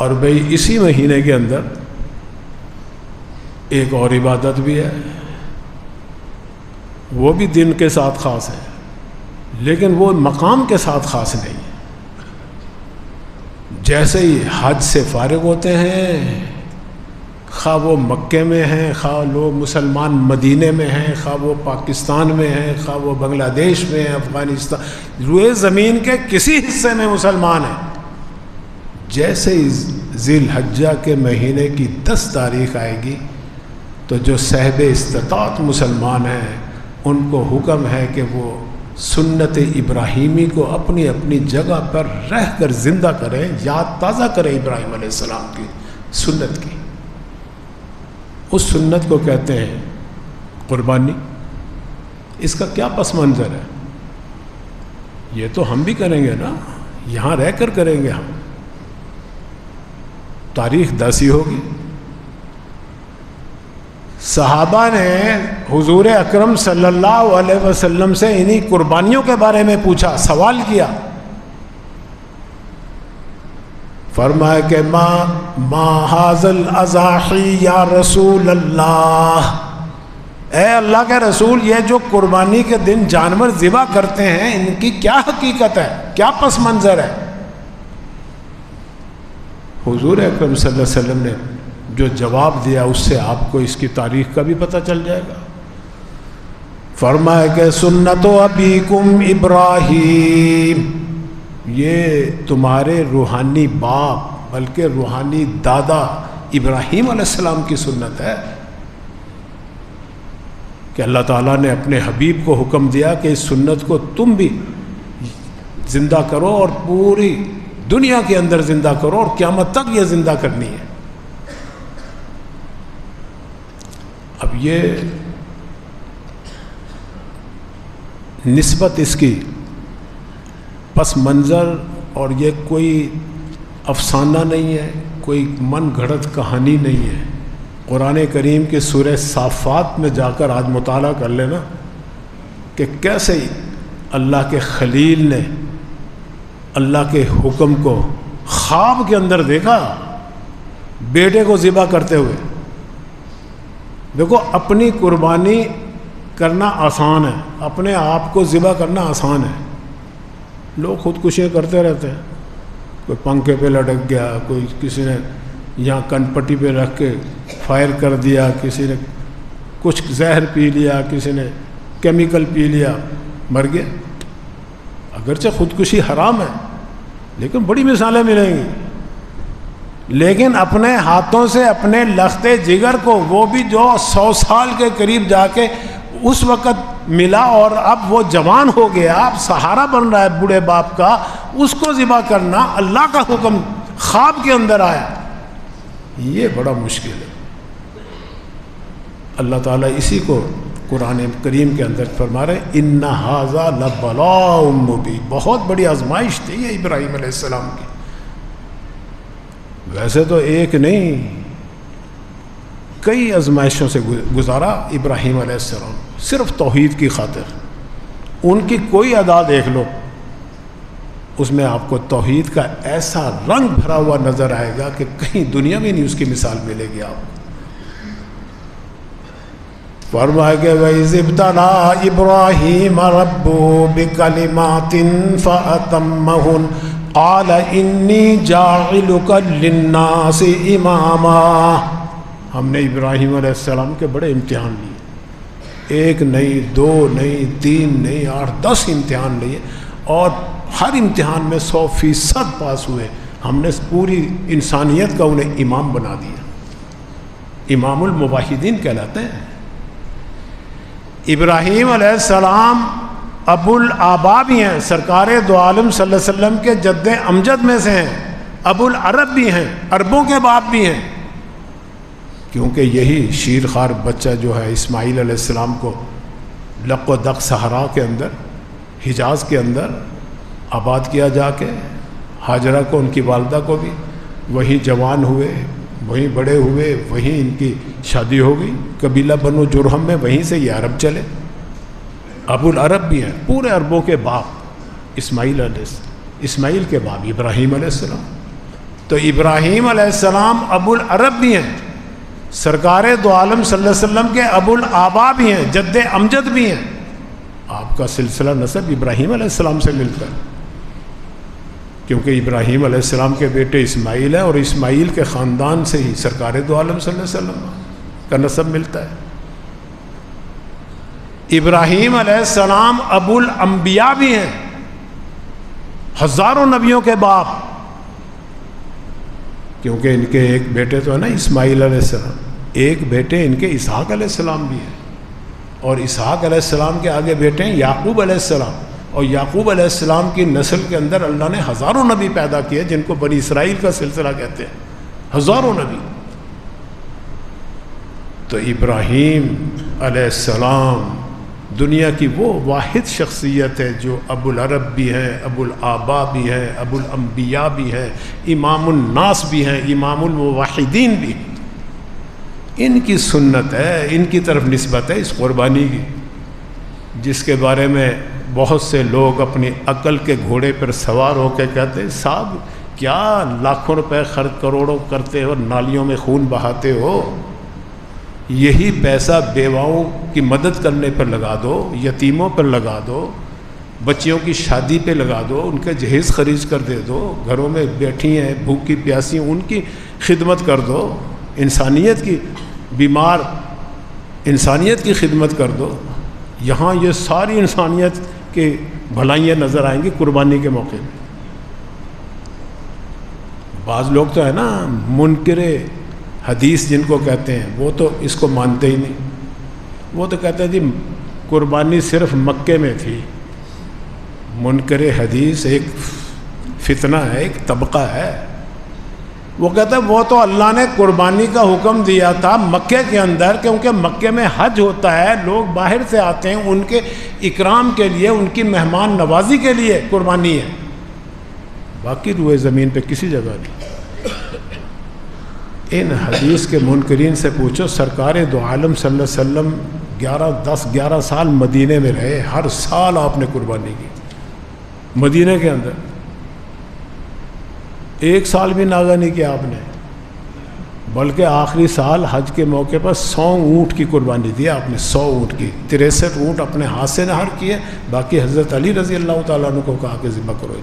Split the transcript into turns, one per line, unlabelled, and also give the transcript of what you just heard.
اور بھئی اسی مہینے کے اندر ایک اور عبادت بھی ہے، وہ بھی دن کے ساتھ خاص ہے، لیکن وہ مقام کے ساتھ خاص نہیں ہے۔ جیسے ہی حج سے فارغ ہوتے ہیں، خواہ وہ مکے میں ہیں، خواہ لوگ مسلمان مدینے میں ہیں، خواہ وہ پاکستان میں ہیں، خواہ وہ بنگلہ دیش میں ہیں، افغانستان، روئے زمین کے کسی حصے میں مسلمان ہیں، جیسے ہی ذی الحجہ کے مہینے کی 10 تاریخ آئے گی تو جو صاحب استطاعت مسلمان ہیں ان کو حکم ہے کہ وہ سنت ابراہیمی کو اپنی اپنی جگہ پر رہ کر زندہ کریں، یاد تازہ کریں ابراہیم علیہ السلام کی سنت کی۔ اس سنت کو کہتے ہیں قربانی۔ اس کا کیا پس منظر ہے؟ یہ تو ہم بھی کریں گے نا، یہاں رہ کر کریں گے ہم، تاریخ 10 ہی ہوگی۔ صحابہ نے حضور اکرم صلی اللہ علیہ وسلم سے انہی قربانیوں کے بارے میں پوچھا، سوال کیا، فرمایا کہ ما حاضل اضاحی یا رسول اللہ، اے اللہ کے رسول یہ جو قربانی کے دن جانور ذبح کرتے ہیں ان کی کیا حقیقت ہے، کیا پس منظر ہے؟ حضور اکرم صلی اللہ علیہ وسلم نے جو جواب دیا اس سے آپ کو اس کی تاریخ کا بھی پتہ چل جائے گا۔ فرمایا کہ سنت ابیکم ابراہیم، یہ تمہارے روحانی باپ بلکہ روحانی دادا ابراہیم علیہ السلام کی سنت ہے کہ اللہ تعالیٰ نے اپنے حبیب کو حکم دیا کہ اس سنت کو تم بھی زندہ کرو اور پوری دنیا کے اندر زندہ کرو اور قیامت تک یہ زندہ کرنی ہے۔ اب یہ نسبت اس کی پس منظر اور یہ کوئی افسانہ نہیں ہے، کوئی من گھڑت کہانی نہیں ہے۔ قرآن کریم کے سورہ صافات میں جا کر آج مطالعہ کر لینا کہ کیسے اللہ کے خلیل نے اللہ کے حکم کو خواب کے اندر دیکھا، بیٹے کو ذبح کرتے ہوئے۔ دیکھو اپنی قربانی کرنا آسان ہے، اپنے آپ کو ذبح کرنا آسان ہے، لوگ خودکشیاں کرتے رہتے ہیں، کوئی پنکھے پہ لٹک گیا، کوئی کسی نے یہاں کن پٹی پہ رکھ کے فائر کر دیا، کسی نے کچھ زہر پی لیا، کسی نے کیمیکل پی لیا، مر گیا۔ اگرچہ خودکشی حرام ہے لیکن بڑی مثالیں ملیں گی۔ لیکن اپنے ہاتھوں سے اپنے لخت جگر کو، وہ بھی جو 100 سال کے قریب جا کے اس وقت ملا اور اب وہ جوان ہو گیا، اب سہارا بن رہا ہے بوڑھے باپ کا، اس کو ذبح کرنا اللہ کا حکم خواب کے اندر آیا، یہ بڑا مشکل ہے۔ اللہ تعالیٰ اسی کو قرآن کریم کے اندر فرما رہے ہیں ان ھذا لبلاء مبین، بہت بڑی آزمائش تھی یہ ابراہیم علیہ السلام کی۔ ویسے تو ایک نہیں کئی آزمائشوں سے گزارا ابراہیم علیہ السلام، صرف توحید کی خاطر۔ ان کی کوئی ادا دیکھ لو، اس میں آپ کو توحید کا ایسا رنگ بھرا ہوا نظر آئے گا کہ کہیں دنیا میں نہیں اس کی مثال ملے گی آپ کو۔ فرمایا کہ وَإِذِ ابْتَلَىٰ إِبْرَاهِيمَ رَبُّهُ بِكَلِمَاتٍ فَأَتَمَّهُنَّ قَالَ إِنِّي جَاعِلُكَ لِلنَّاسِ إِمَامًا۔ ہم نے ابراہیم علیہ السلام کے بڑے امتحان لیے، ایک نہیں، دو نہیں، تین نہیں، 8-10 امتحان لیے، اور ہر امتحان میں 100% پاس ہوئے۔ ہم نے پوری انسانیت کا انہیں امام بنا دیا، امام الموحدین کہلاتے ہیں۔ ابراہیم علیہ السلام ابو الآبا بھی ہیں، سرکار دو عالم صلی اللہ علیہ وسلم کے جد امجد میں سے ہیں، ابو العرب بھی ہیں، عربوں کے باپ بھی ہیں، کیونکہ یہی شیر خوار بچہ جو ہے اسماعیل علیہ السلام کو لق و دق صحرا کے اندر، حجاز کے اندر آباد کیا جا کے، ہاجرہ کو، ان کی والدہ کو بھی وہیں جوان ہوئے، وہیں بڑے ہوئے، وہیں ان کی شادی ہو گئی، قبیلہ بنو جرہم میں، وہیں سے یہ عرب چلے۔ ابو العرب بھی ہیں، پورے عربوں کے باپ اسماعیل کے باپ ابراہیم علیہ السلام۔ تو ابراہیم علیہ السلام ابو العرب بھی ہیں، سرکار دو عالم صلی اللہ علیہ وسلم کے ابو الآبا بھی ہیں، جد امجد بھی ہیں. آپ کا سلسلہ نسب ابراہیم علیہ السلام سے ملتا ہے، کیونکہ ابراہیم علیہ السلام کے بیٹے اسماعیل ہیں، اور اسماعیل کے خاندان سے ہی سرکار دو عالم صلی اللہ علیہ وسلم کا نسب ملتا ہے. ابراہیم علیہ السلام ابو الانبیاء بھی ہیں، ہزاروں نبیوں کے باپ، کیونکہ ان کے ایک بیٹے تو ہے نا اسماعیل علیہ السلام، ایک بیٹے ان کے اسحاق علیہ السلام بھی ہیں، اور اسحاق علیہ السلام کے آگے بیٹے ہیں یعقوب علیہ السلام، اور یعقوب علیہ السلام کی نسل کے اندر اللہ نے ہزاروں نبی پیدا کیے جن کو بنی اسرائیل کا سلسلہ کہتے ہیں، ہزاروں نبی. تو ابراہیم علیہ السلام دنیا کی وہ واحد شخصیت ہے جو ابو العرب بھی ہیں، ابو الآبا بھی ہیں، ابو الانبیاء بھی ہیں، امام الناس بھی ہیں، امام الموحدین بھی. ان کی سنت ہے، ان کی طرف نسبت ہے اس قربانی کی، جس کے بارے میں بہت سے لوگ اپنی عقل کے گھوڑے پر سوار ہو کے کہتے ہیں صاحب کیا لاکھوں روپے خرچ کروڑوں کرتے ہو، نالیوں میں خون بہاتے ہو، یہی پیسہ بیواؤں کی مدد کرنے پر لگا دو، یتیموں پر لگا دو، بچیوں کی شادی پہ لگا دو، ان کے جہیز خرید کر دے دو، گھروں میں بیٹھی ہیں بھوکی پیاسی ان کی خدمت کر دو، انسانیت کی بیمار انسانیت کی خدمت کر دو. یہاں یہ ساری انسانیت کی بھلائیاں نظر آئیں گی قربانی کے موقع میں. بعض لوگ تو ہے نا منکر حدیث جن کو کہتے ہیں، وہ تو اس کو مانتے ہی نہیں. وہ تو کہتے ہیں جی قربانی صرف مکے میں تھی. منکر حدیث ایک فتنہ ہے، ایک طبقہ ہے. وہ کہتا ہے وہ تو اللہ نے قربانی کا حکم دیا تھا مکے کے اندر، کیونکہ مکے میں حج ہوتا ہے، لوگ باہر سے آتے ہیں، ان کے اکرام کے لیے، ان کی مہمان نوازی کے لیے قربانی ہے، باقی روئے زمین پہ کسی جگہ نہیں. ان حدیث کے منکرین سے پوچھو، سرکار دو عالم صلی اللہ علیہ وسلم 11 سال مدینے میں رہے، ہر سال آپ نے قربانی کی مدینے کے اندر. ایک سال بھی ناغہ نہیں کیا آپ نے، بلکہ آخری سال حج کے موقع پر 100 اونٹ کی قربانی دی آپ نے، 100 اونٹ کی. 63 اونٹ اپنے ہاتھ سے نہر کیے، باقی حضرت علی رضی اللہ تعالیٰ عنہ کو کہا کہ ذبح کرو.